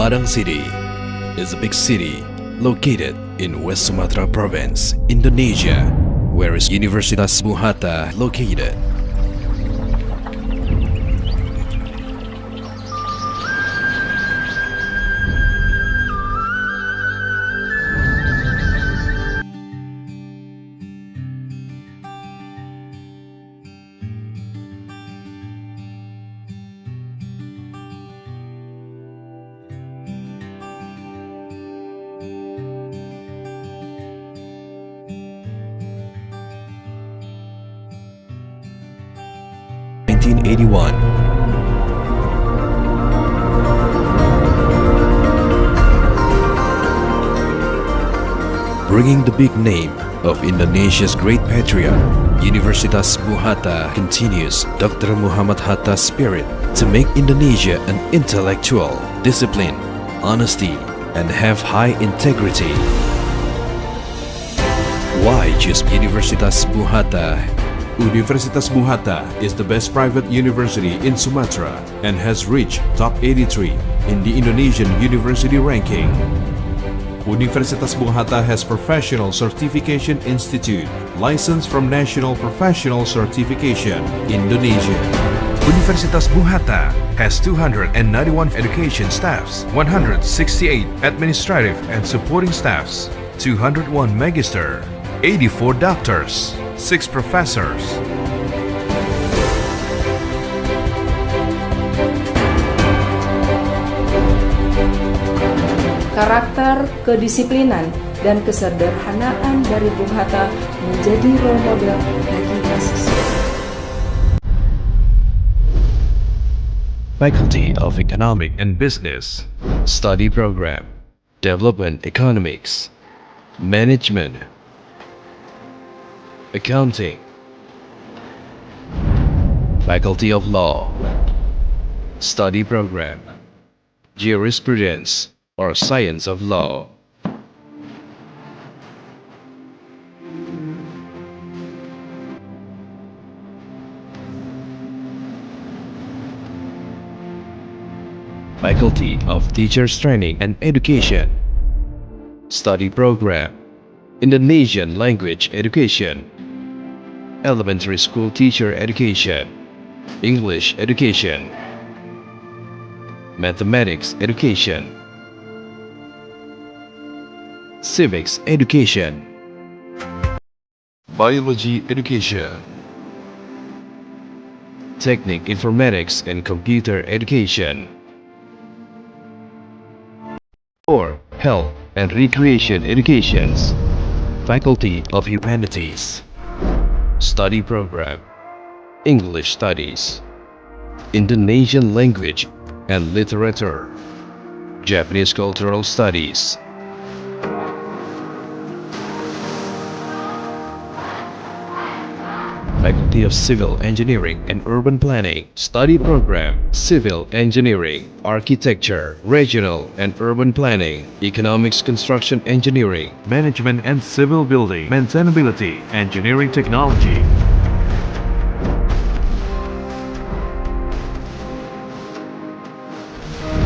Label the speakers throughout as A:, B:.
A: Padang City is a big city located in West Sumatra Province, Indonesia, where is Universitas Bung Hatta located. In 1981. Bringing the big name of Indonesia's great patriot, Universitas Bung Hatta continues Dr. Muhammad Hatta's spirit to make Indonesia an intellectual, discipline, honesty, and have high integrity. Why choose Universitas Bung Hatta?
B: Universitas Bung Hatta is the best private university in Sumatra and has reached top 83 in the Indonesian university ranking. Universitas Bung Hatta has Professional Certification Institute, licensed from National Professional Certification, Indonesia. Universitas Bung Hatta has 291 education staffs, 168 administrative and supporting staffs, 201 magister, 84 doctors, 6 professors.
C: Karakter, kedisiplinan, dan kesederhanaan dari Bung Hatta menjadi role model bagi mahasiswa.
A: Faculty of Economic and Business, Study Program, Development Economics, Management, Accounting, Faculty of Law, Study Program, Jurisprudence or Science of Law. Faculty of Teachers Training and Education, Study Program, Indonesian Language Education, Elementary School Teacher Education, English Education, Mathematics Education, Civics Education, Biology Education, Technique Informatics and Computer Education, or Health and Recreation Educations. Faculty of Humanities, Study Program, English Studies, Indonesian Language and Literature, Japanese Cultural Studies. Faculty of Civil Engineering and Urban Planning, Study Program, Civil Engineering, Architecture, Regional and Urban Planning, Economics Construction Engineering,
B: Management and Civil Building, Maintainability, Engineering Technology.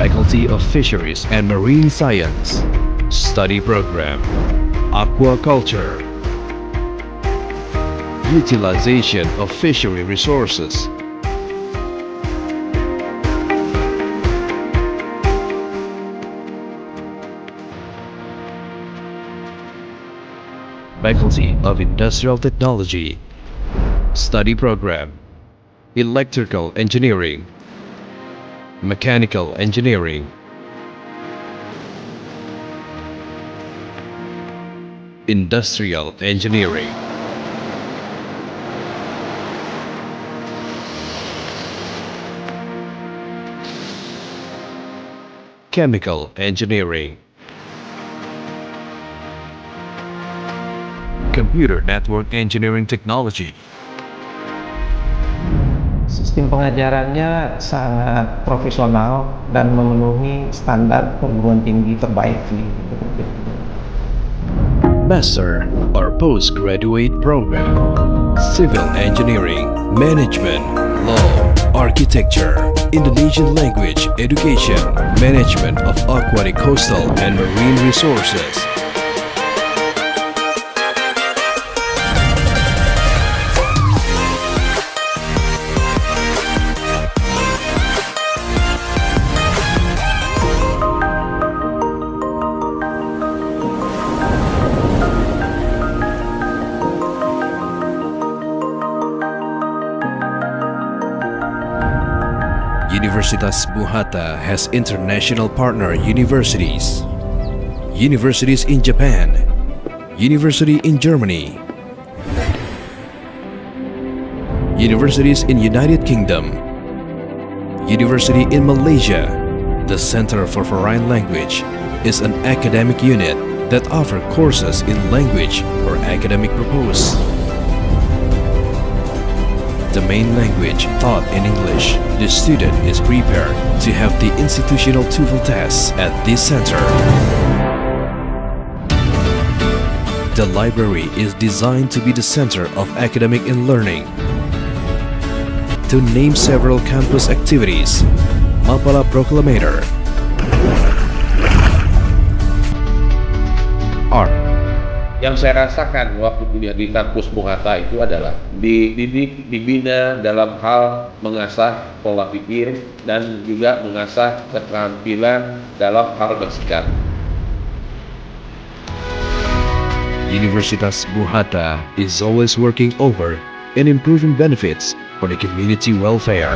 A: Faculty of Fisheries and Marine Science, Study Program, Aquaculture, Utilization of Fishery Resources, Faculty of Industrial Technology, Study Program, Electrical Engineering, Mechanical Engineering, Industrial Engineering, Chemical Engineering,
B: Computer Network Engineering Technology.
D: Sistem pengajarannya sangat profesional dan memenuhi standar perguruan tinggi terbaik di
A: Master or Postgraduate Program, Civil Engineering, Management, Law, architecture, Indonesian language education, management of aquatic, coastal, and marine resources. Universitas Bung Hatta has international partner universities. Universities in Japan, University in Germany, universities in United Kingdom, University in Malaysia. The Center for Foreign Language is an academic unit that offers courses in language or academic purpose. The main language taught in English. The student is prepared to have the institutional TOEFL tests at this center. The library is designed to be the center of academic and learning. To name several campus activities, Mapala Proclamator, Art,
E: Yang saya rasakan waktu kuliah di kampus Bung Hatta itu adalah dididik, dibina dalam hal mengasah pola pikir dan juga mengasah keterampilan dalam hal bersikap.
A: Universitas Bung Hatta is always working over and improving benefits for the community welfare.